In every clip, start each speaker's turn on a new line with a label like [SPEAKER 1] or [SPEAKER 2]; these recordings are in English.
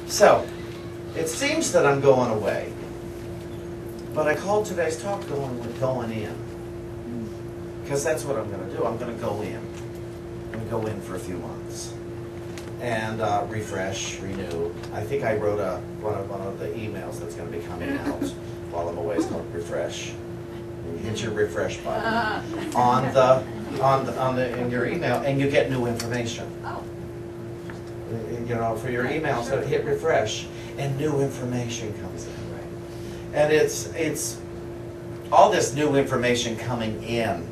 [SPEAKER 1] So, it seems that I'm going away. But I called today's talk going in. Because that's what I'm going to do. I'm going to go in. I'm going to go in for a few months. And refresh, renew. I think I wrote one of the emails that's going to be coming out while I'm away. It's called refresh. You hit your refresh button in your email, and you get new information.
[SPEAKER 2] Oh.
[SPEAKER 1] You know, for your email, so hit refresh, and new information comes in. And it's all this new information coming in.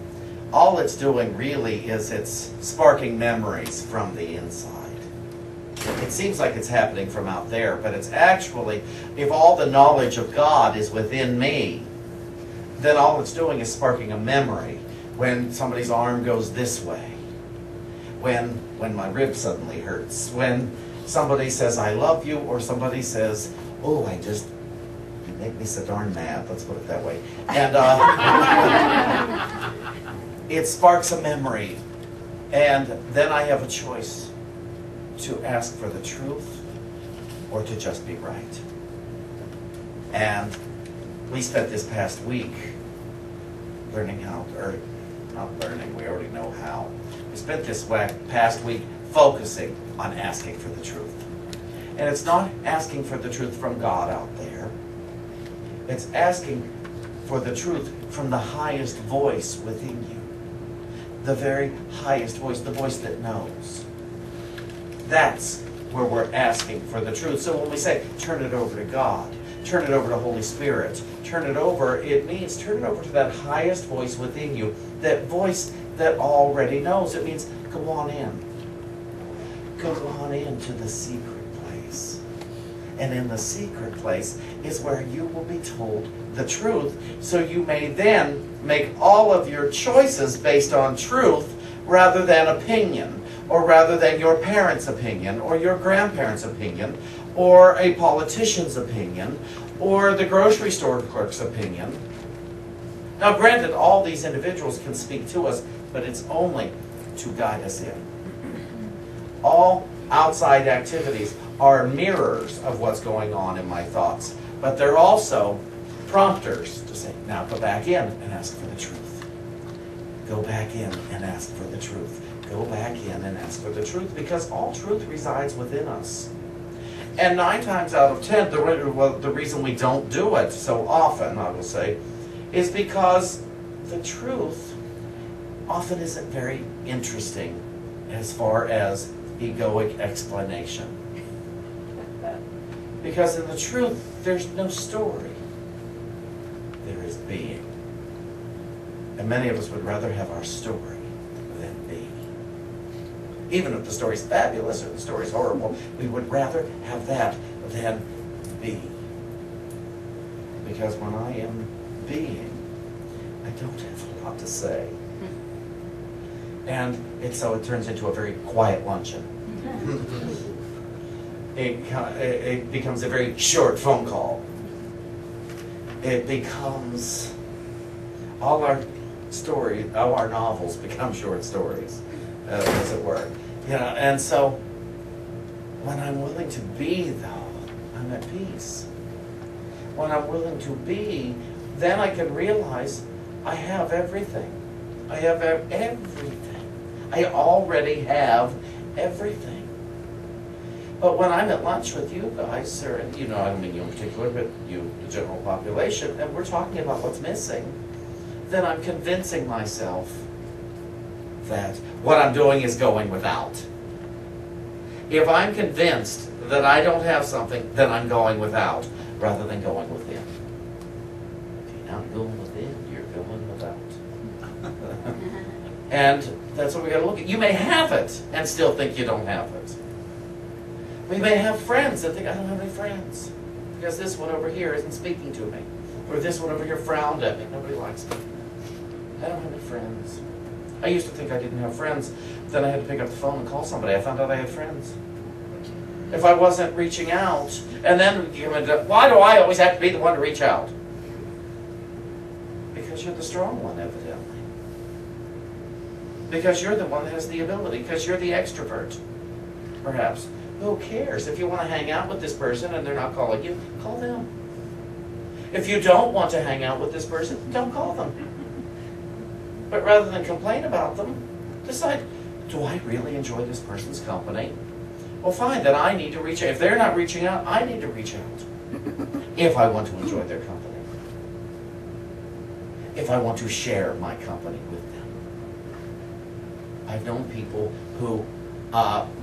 [SPEAKER 1] All it's doing really is it's sparking memories from the inside. It seems like it's happening from out there, but it's actually, if all the knowledge of God is within me, then all it's doing is sparking a memory. When somebody's arm goes this way, when my rib suddenly hurts, when somebody says, I love you, or somebody says, oh, you make me so darn mad, let's put it that way. And it sparks a memory. And then I have a choice to ask for the truth or to just be right. And we spent this past week learning how, or not learning, we already know how. We spent this past week focusing on asking for the truth. And it's not asking for the truth from God out there. It's asking for the truth from the highest voice within you. The very highest voice, the voice that knows. That's where we're asking for the truth. So when we say, turn it over to God, turn it over to Holy Spirit, turn it over, it means turn it over to that highest voice within you, that voice that already knows. It means go on in. Go on into the secret place. And in the secret place is where you will be told the truth, so you may then make all of your choices based on truth rather than opinion, or rather than your parents' opinion, or your grandparents' opinion, or a politician's opinion, or the grocery store clerk's opinion. Now granted, all these individuals can speak to us, but it's only to guide us in. All outside activities are mirrors of what's going on in my thoughts, but they're also prompters to say, now go back in and ask for the truth. Go back in and ask for the truth. Go back in and ask for the truth, because all truth resides within us. And 9 times out of 10, the reason we don't do it so often, I will say, is because the truth often isn't very interesting as far as egoic explanation. Because in the truth, there's no story. There is being. And many of us would rather have our story than be. Even if the story's fabulous or the story's horrible, we would rather have that than be. Because when I am being, I don't have a lot to say. And so it turns into a very quiet luncheon. It becomes a very short phone call. It becomes, all our novels become short stories, as it were. You know, and so when I'm willing to be, though, I'm at peace. When I'm willing to be, then I can realize I have everything. I have everything. I already have everything. But when I'm at lunch with you guys, or, you know, I don't mean you in particular, but you, the general population, and we're talking about what's missing, then I'm convincing myself that what I'm doing is going without. If I'm convinced that I don't have something, then I'm going without, rather than going within. If you're not going within, you're going without. And that's what we got to look at. You may have it and still think you don't have it. We may have friends that think, I don't have any friends because this one over here isn't speaking to me. Or this one over here frowned at me. Nobody likes me. I don't have any friends. I used to think I didn't have friends. Then I had to pick up the phone and call somebody. I found out I had friends. If I wasn't reaching out, and then why do I always have to be the one to reach out? Because you're the strong one, evidently. Because you're the one that has the ability. Because you're the extrovert, perhaps. Who cares? If you want to hang out with this person and they're not calling you, call them. If you don't want to hang out with this person, don't call them. But rather than complain about them, decide, do I really enjoy this person's company? Well, fine, then I need to reach out. If they're not reaching out, I need to reach out. If I want to enjoy their company. If I want to share my company with them. I've known people who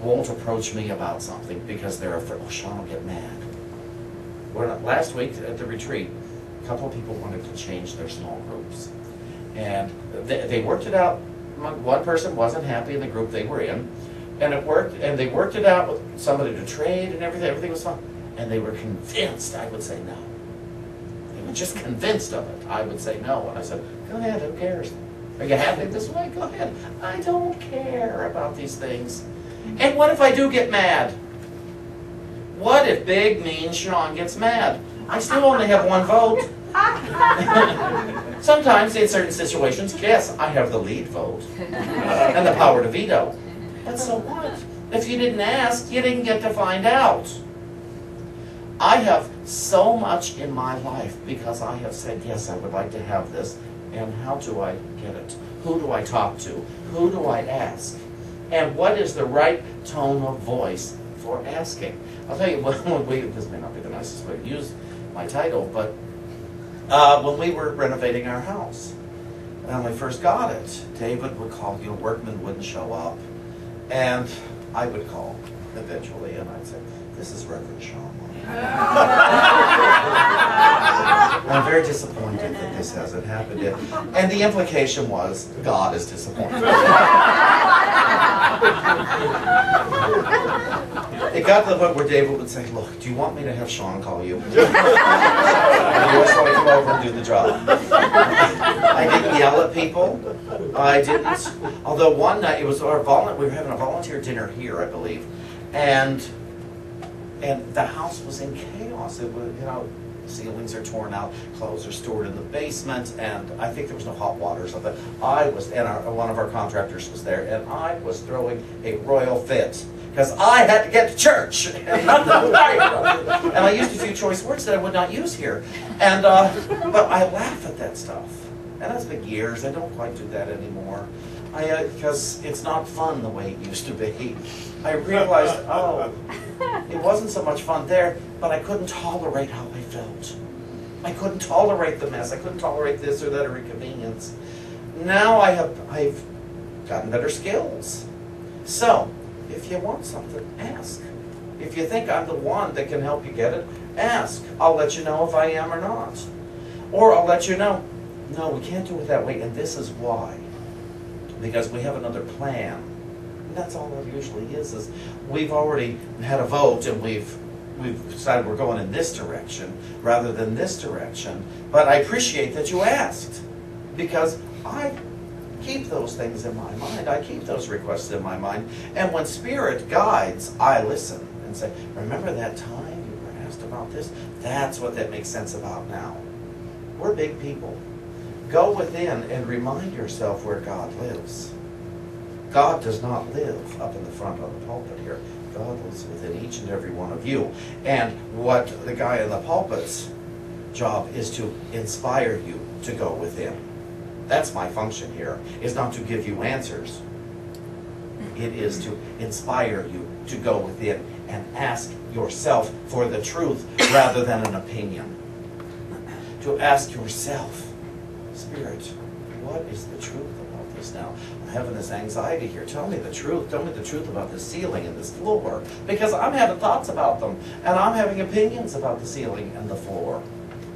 [SPEAKER 1] won't approach me about something because they're afraid, oh, Shawn will get mad. Last week at the retreat, a couple of people wanted to change their small groups. And they worked it out. One person wasn't happy in the group they were in. And it worked, and they worked it out with somebody to trade and everything was fine. And they were convinced I would say no. They were just convinced of it. I would say no. And I said, go ahead, who cares? Are you happy this way? Go ahead. I don't care about these things. And what if I do get mad? What if big, mean Shawn gets mad? I still only have one vote. Sometimes, in certain situations, yes, I have the lead vote and the power to veto. But so what? If you didn't ask, you didn't get to find out. I have so much in my life because I have said, yes, I would like to have this. And how do I get it? Who do I talk to? Who do I ask? And what is the right tone of voice for asking? I'll tell you, this may not be the nicest way to use my title, but when we were renovating our house, when we first got it, David would call, workmen wouldn't show up, and I would call eventually, and I'd say, this is Reverend Shawn Moninger. I'm very disappointed that this hasn't happened yet. And the implication was, God is disappointed. It got to the point where David would say, look, do you want me to have Shawn call you? You just want to come over and do the job. I didn't yell at people. I didn't. Although one night, it was we were having a volunteer dinner here, I believe. And the house was in chaos. It was, ceilings are torn out, clothes are stored in the basement, and I think there was no hot water or something. One of our contractors was there, and I was throwing a royal fit because I had to get to church. And I used a few choice words that I would not use here. And but I laugh at that stuff. And that's been years. I don't quite do that anymore. Because it's not fun the way it used to be. I realized, it wasn't so much fun there, but I couldn't tolerate how I felt. I couldn't tolerate the mess. I couldn't tolerate this or that or inconvenience. Now I've gotten better skills. So, if you want something, ask. If you think I'm the one that can help you get it, ask. I'll let you know if I am or not. Or I'll let you know, no, we can't do it that way, and this is why. Because we have another plan. And that's all it usually is we've already had a vote and we've decided we're going in this direction rather than this direction. But I appreciate that you asked, because I keep those things in my mind. I keep those requests in my mind. And when Spirit guides, I listen and say, remember that time you were asked about this? That's what that makes sense about now. We're big people. Go within and remind yourself where God lives. God does not live up in the front of the pulpit here. God lives within each and every one of you. And what the guy in the pulpit's job is to inspire you to go within. That's my function here, is not to give you answers. It is to inspire you to go within and ask yourself for the truth rather than an opinion. To ask yourself, Spirit, what is the truth about this now? I'm having this anxiety here. Tell me the truth. Tell me the truth about this ceiling and this floor. Because I'm having thoughts about them. And I'm having opinions about the ceiling and the floor.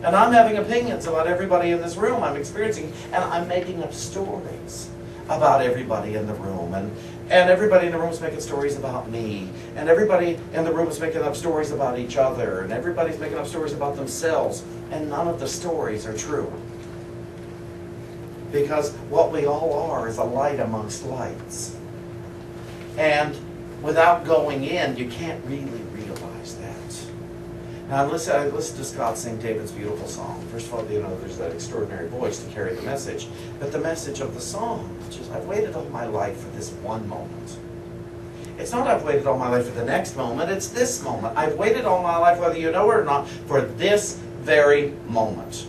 [SPEAKER 1] And I'm having opinions about everybody in this room I'm experiencing. And I'm making up stories about everybody in the room. And everybody in the room is making stories about me. And everybody in the room is making up stories about each other. And everybody's making up stories about themselves. And none of the stories are true. Because what we all are is a light amongst lights. And without going in, you can't really realize that. Now, I listened to Scott sing David's beautiful song. First of all, there's that extraordinary voice to carry the message. But the message of the song, which is, I've waited all my life for this one moment. It's not I've waited all my life for the next moment, it's this moment. I've waited all my life, whether you know it or not, for this very moment.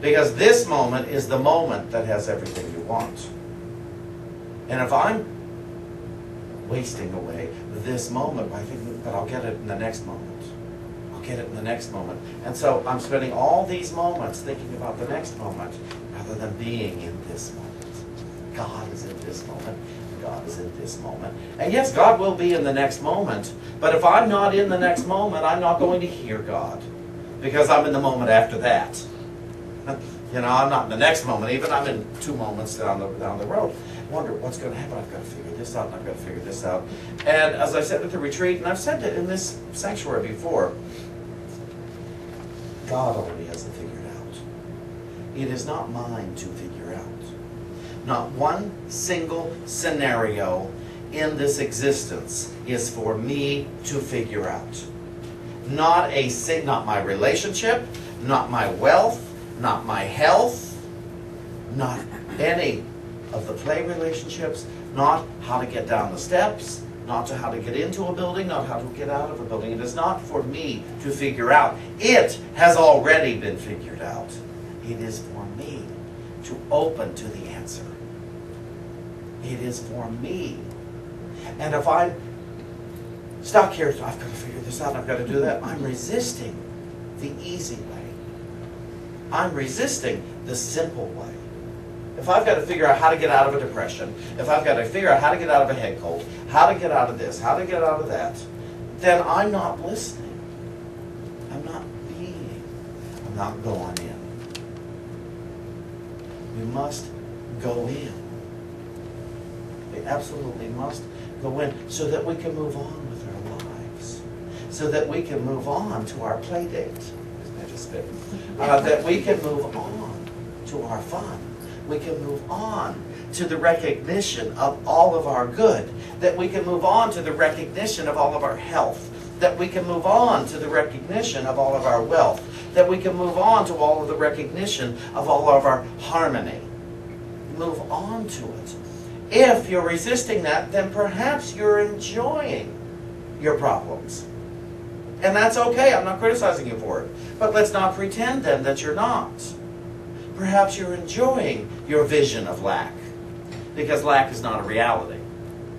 [SPEAKER 1] Because this moment is the moment that has everything you want. And if I'm wasting away this moment by thinking that I'll get it in the next moment, I'll get it in the next moment. And so I'm spending all these moments thinking about the next moment rather than being in this moment. God is in this moment. God is in this moment. And yes, God will be in the next moment. But if I'm not in the next moment, I'm not going to hear God. Because I'm in the moment after that. You know, I'm not in the next moment. Even I'm in 2 moments down the road. I wonder what's going to happen. I've got to figure this out, and I've got to figure this out. And as I said at the retreat, and I've said it in this sanctuary before, God already has it figured out. It is not mine to figure out. Not one single scenario in this existence is for me to figure out. Not my relationship, not my wealth, not my health, not any of the play relationships, not how to get down the steps, not to how to get into a building, not how to get out of a building. It is not for me to figure out. It has already been figured out. It is for me to open to the answer. It is for me. And if I'm stuck here, I've got to figure this out, I've got to do that, I'm resisting the easy way. I'm resisting the simple way. If I've got to figure out how to get out of a depression, if I've got to figure out how to get out of a head cold, how to get out of this, how to get out of that, then I'm not listening. I'm not being. I'm not going in. We must go in. We absolutely must go in so that we can move on with our lives. So that we can move on to our play date. Isn't that just spit? That we can move on to our fun. We can move on to the recognition of all of our good. That we can move on to the recognition of all of our health. That we can move on to the recognition of all of our wealth. That we can move on to all of the recognition of all of our harmony. Move on to it. If you're resisting that, then perhaps you're enjoying your problems. And that's okay. I'm not criticizing you for it. But let's not pretend then that you're not. Perhaps you're enjoying your vision of lack. Because lack is not a reality.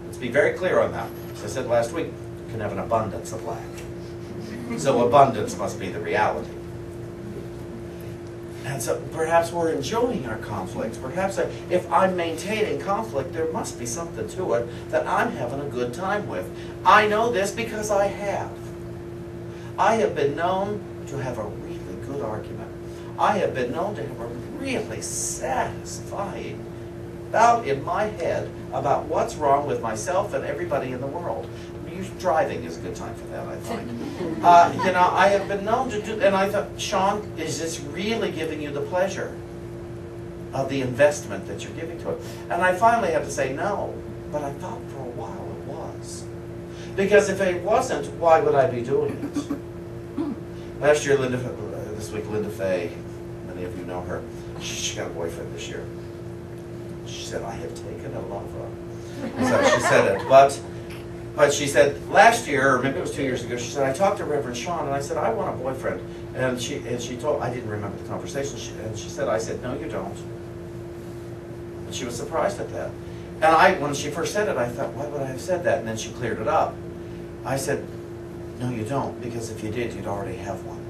[SPEAKER 1] Let's be very clear on that. As I said last week, you can have an abundance of lack. So abundance must be the reality. And so perhaps we're enjoying our conflicts. Perhaps if I'm maintaining conflict, there must be something to it that I'm having a good time with. I know this because I have. I have been known to have a really good argument. I have been known to have a really satisfying bout in my head about what's wrong with myself and everybody in the world. Driving is a good time for that, I find. You know, I have been known to do, and I thought, Shawn, is this really giving you the pleasure of the investment that you're giving to it? And I finally had to say no, but I thought for a while it was. Because if it wasn't, why would I be doing it? Last year, this week, Linda Fay, many of you know her, she got a boyfriend this year. She said, I have taken a lover. So she said it, but she said, last year, or maybe it was 2 years ago, she said, I talked to Reverend Shawn, and I said, I want a boyfriend. And she told, I didn't remember the conversation, and she said, I said, no, you don't. And she was surprised at that. And when she first said it, I thought, why would I have said that? And then she cleared it up. I said, no, you don't, because if you did, you'd already have one.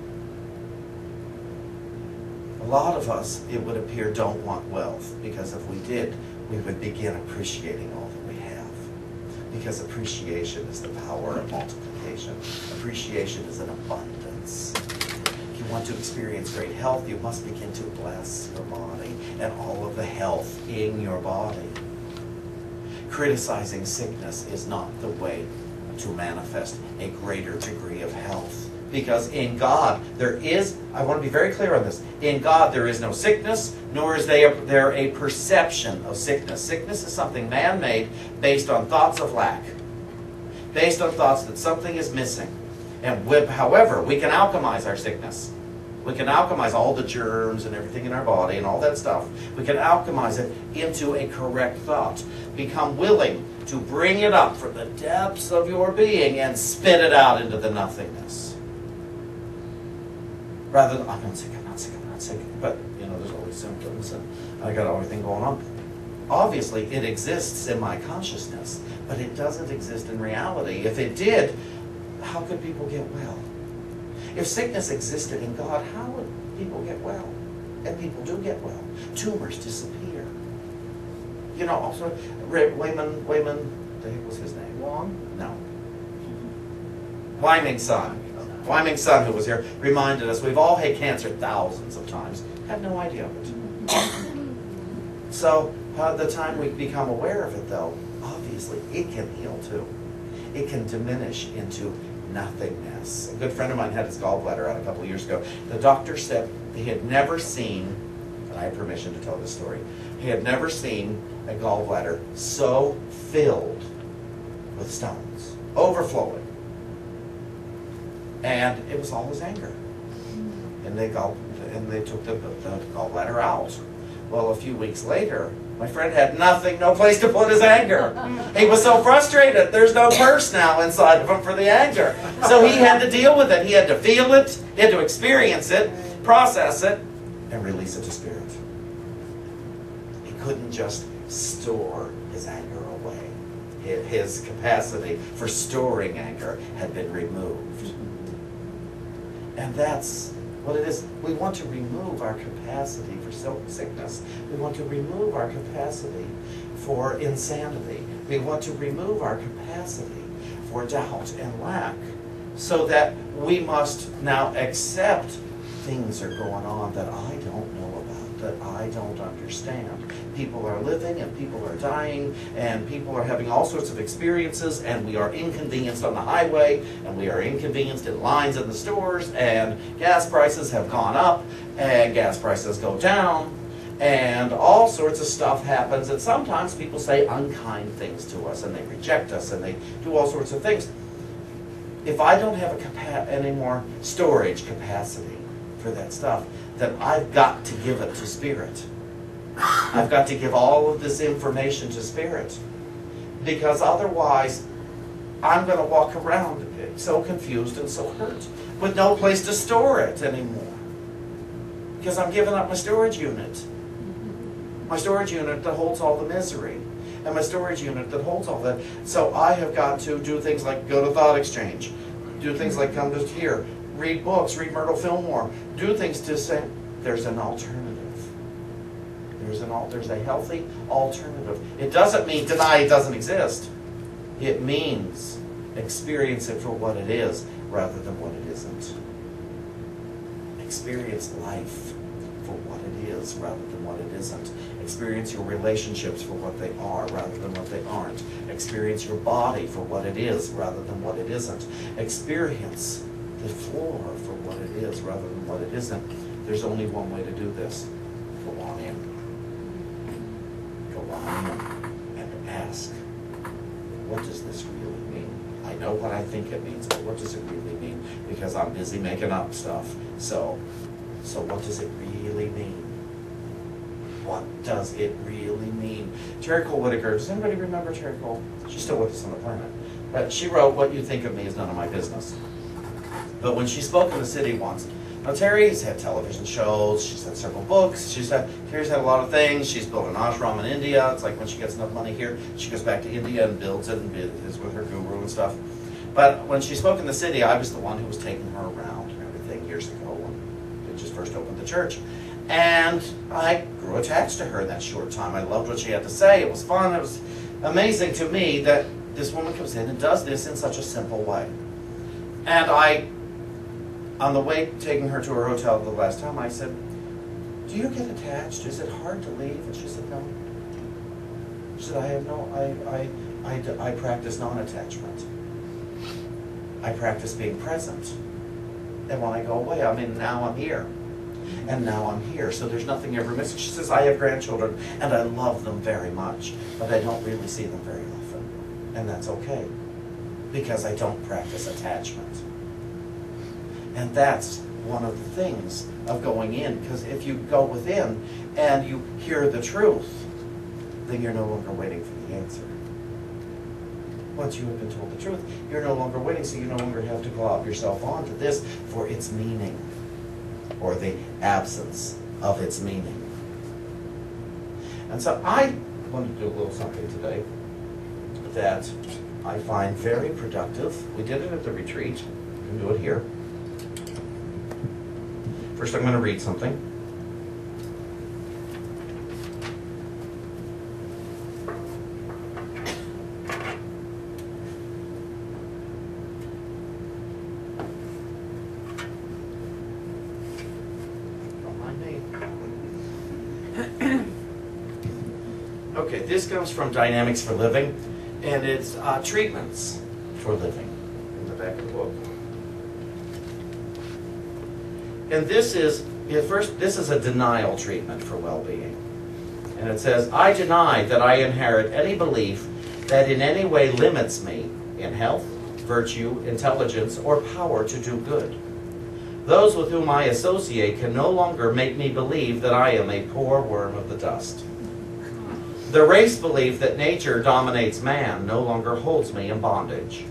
[SPEAKER 1] A lot of us, it would appear, don't want wealth, because if we did, we would begin appreciating all that we have. Because appreciation is the power of multiplication. Appreciation is an abundance. If you want to experience great health, you must begin to bless your body and all of the health in your body. Criticizing sickness is not the way to manifest a greater degree of health. Because in God, there is, I want to be very clear on this, in God there is no sickness, nor is there a perception of sickness. Sickness is something man-made based on thoughts of lack, based on thoughts that something is missing. And however, we can alchemize our sickness. We can alchemize all the germs and everything in our body and all that stuff. We can alchemize it into a correct thought. Become willing to bring it up from the depths of your being and spit it out into the nothingness. Rather than, I'm not sick, I'm not sick, I'm not sick. But, you know, there's always symptoms and I got everything going on. Obviously, it exists in my consciousness, but it doesn't exist in reality. If it did, how could people get well? If sickness existed in God, how would people get well? And people do get well. Tumors disappear. You know, also, Wayman, what the heck was his name? Wong? No. Wyming's son, who was here, reminded us we've all had cancer thousands of times. Have no idea of it. So, the time we become aware of it, though, obviously, it can heal too. It can diminish into nothingness. A good friend of mine had his gallbladder out a couple of years ago. The doctor said he had never seen, and I have permission to tell this story, he had never seen a gallbladder so filled with stones, overflowing. And it was all his anger. And they took the gallbladder out. Well, a few weeks later, my friend had nothing, no place to put his anger. He was so frustrated. There's no purse now inside of him for the anger. So he had to deal with it. He had to feel it. He had to experience it, process it, and release it to spirit. He couldn't just store his anger away. His capacity for storing anger had been removed. And that's what it is. We want to remove our capacity for sickness. We want to remove our capacity for insanity. We want to remove our capacity for doubt and lack, so that we must now accept things are going on that I don't know about, that I don't understand. People are living and people are dying and people are having all sorts of experiences, and we are inconvenienced on the highway and we are inconvenienced in lines in the stores, and gas prices have gone up and gas prices go down, and all sorts of stuff happens, and sometimes people say unkind things to us and they reject us and they do all sorts of things. If I don't have any more storage capacity for that stuff, then I've got to give it to spirit. I've got to give all of this information to spirit, because otherwise I'm going to walk around so confused and so hurt with no place to store it anymore, because I'm giving up my storage unit. My storage unit that holds all the misery, and my storage unit that holds all that. So I have got to do things like go to Thought Exchange, do things like come to here, read books, read Myrtle Fillmore, do things to say there's an alternative. There's a healthy alternative. It doesn't mean deny it doesn't exist. It means experience it for what it is rather than what it isn't. Experience life for what it is rather than what it isn't. Experience your relationships for what they are rather than what they aren't. Experience your body for what it is rather than what it isn't. Experience the floor for what it is rather than what it isn't. There's only one way to do this. Go on in. Go on in and ask, what does this really mean? I know what I think it means, but what does it really mean? Because I'm busy making up stuff. So what does it really mean? What does it really mean? Terry Cole Whitaker, does anybody remember Terry Cole? She's still with us on the planet. But she wrote, "What you think of me is none of my business." But when she spoke in the city once, now Terry's had television shows, she's had several books, Terry's had a lot of things, she's built an ashram in India. It's like when she gets enough money here, she goes back to India and builds it and is with her guru and stuff. But when she spoke in the city, I was the one who was taking her around and everything years ago when they just first opened the church. And I grew attached to her in that short time. I loved what she had to say. It was fun. It was amazing to me that this woman comes in and does this in such a simple way. And on the way taking her to her hotel the last time, I said, "Do you get attached? Is it hard to leave?" And she said, "No." She said, I practice non-attachment. I practice being present. And when I go away, now I'm here. And now I'm here, so there's nothing ever missing. She says, "I have grandchildren, and I love them very much, but I don't really see them very often. And that's okay, because I don't practice attachment." And that's one of the things of going in, because if you go within and you hear the truth, then you're no longer waiting for the answer. Once you have been told the truth, you're no longer waiting, so you no longer have to glob yourself onto this for its meaning, or the absence of its meaning. And so I wanted to do a little something today that I find very productive. We did it at the retreat. We can do it here. First, I'm going to read something. Okay, this comes from Dynamics for Living, and it's treatments for living in the back of the book. And this is a denial treatment for well-being. And it says, I deny that I inherit any belief that in any way limits me in health, virtue, intelligence, or power to do good. Those with whom I associate can no longer make me believe that I am a poor worm of the dust. The race belief that nature dominates man no longer holds me in bondage.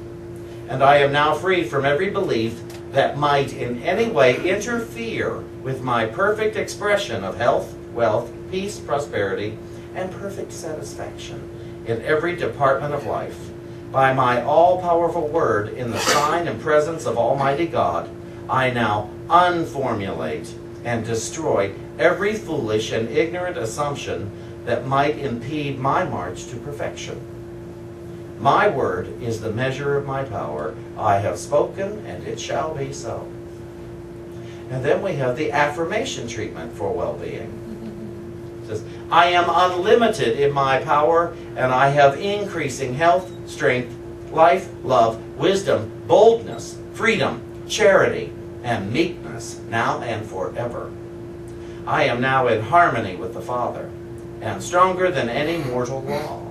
[SPEAKER 1] And I am now free from every belief that might in any way interfere with my perfect expression of health, wealth, peace, prosperity, and perfect satisfaction in every department of life. By my all-powerful word in the sign and presence of Almighty God, I now unformulate and destroy every foolish and ignorant assumption that might impede my march to perfection. My word is the measure of my power. I have spoken, and it shall be so. And then we have the affirmation treatment for well-being. It says, I am unlimited in my power, and I have increasing health, strength, life, love, wisdom, boldness, freedom, charity, and meekness, now and forever. I am now in harmony with the Father, and stronger than any mortal law.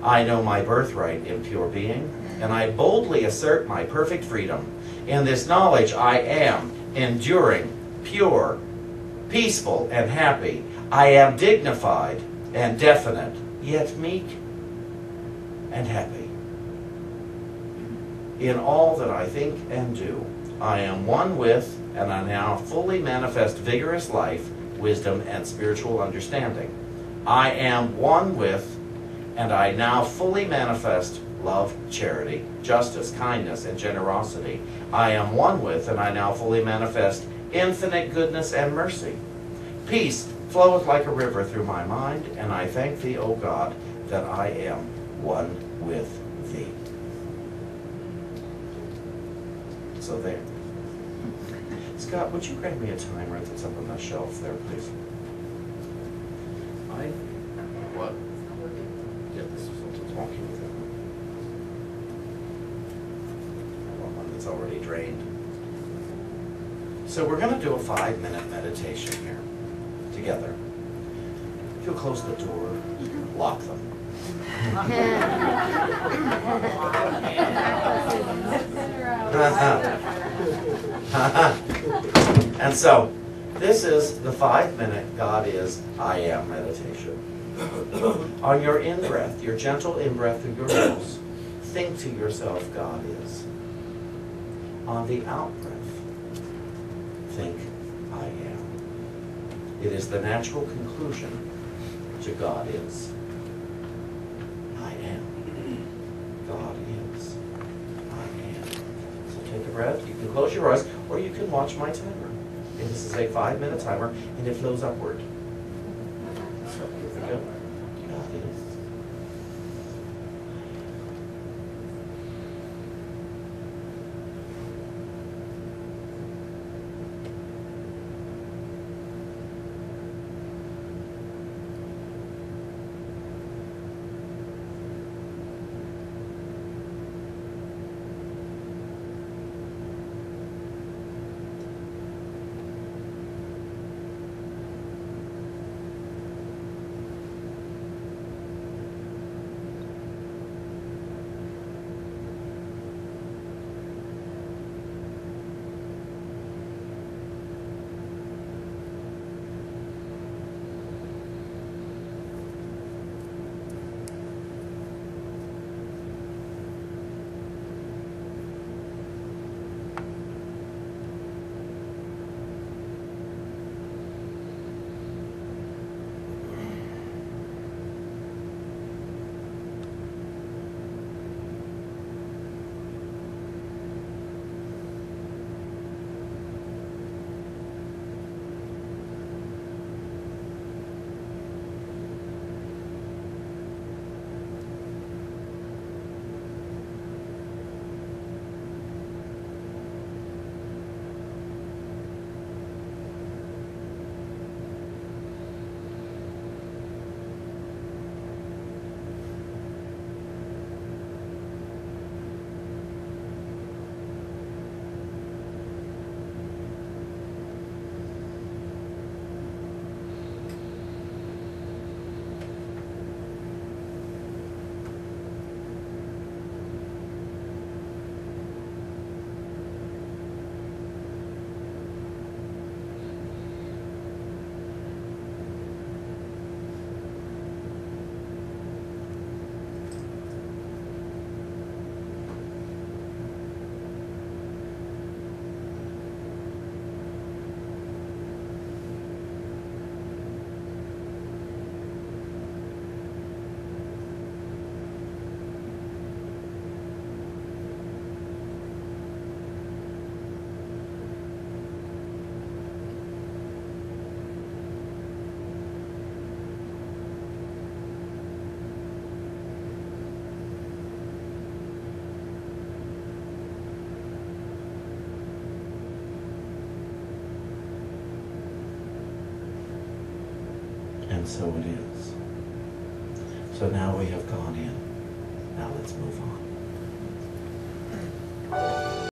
[SPEAKER 1] I know my birthright in pure being, and I boldly assert my perfect freedom. In this knowledge I am enduring, pure, peaceful, and happy. I am dignified and definite, yet meek and happy. In all that I think and do, I am one with, and I now fully manifest vigorous life, wisdom, and spiritual understanding. I am one with, and I now fully manifest love, charity, justice, kindness, and generosity. I am one with, and I now fully manifest infinite goodness and mercy. Peace floweth like a river through my mind, and I thank thee, O God, that I am one with thee. So there. Scott, would you grab me a timer that's up on the shelf there, please? What? Yeah, this is what's talking with it. I want one that's already drained. So we're going to do a 5-minute meditation here together. If you'll close the door, lock them. And so, this is the 5-minute God is, I am meditation. On your in-breath, your gentle in-breath through your nose, think to yourself, God is. On the out-breath, think, I am. It is the natural conclusion to God is. I am. God is. I am. So take a breath. You can close your eyes, or you can watch my timer. And this is a 5-minute timer, and it flows upward. So here we go. God is. so it is. So now we have gone in. Now let's move on.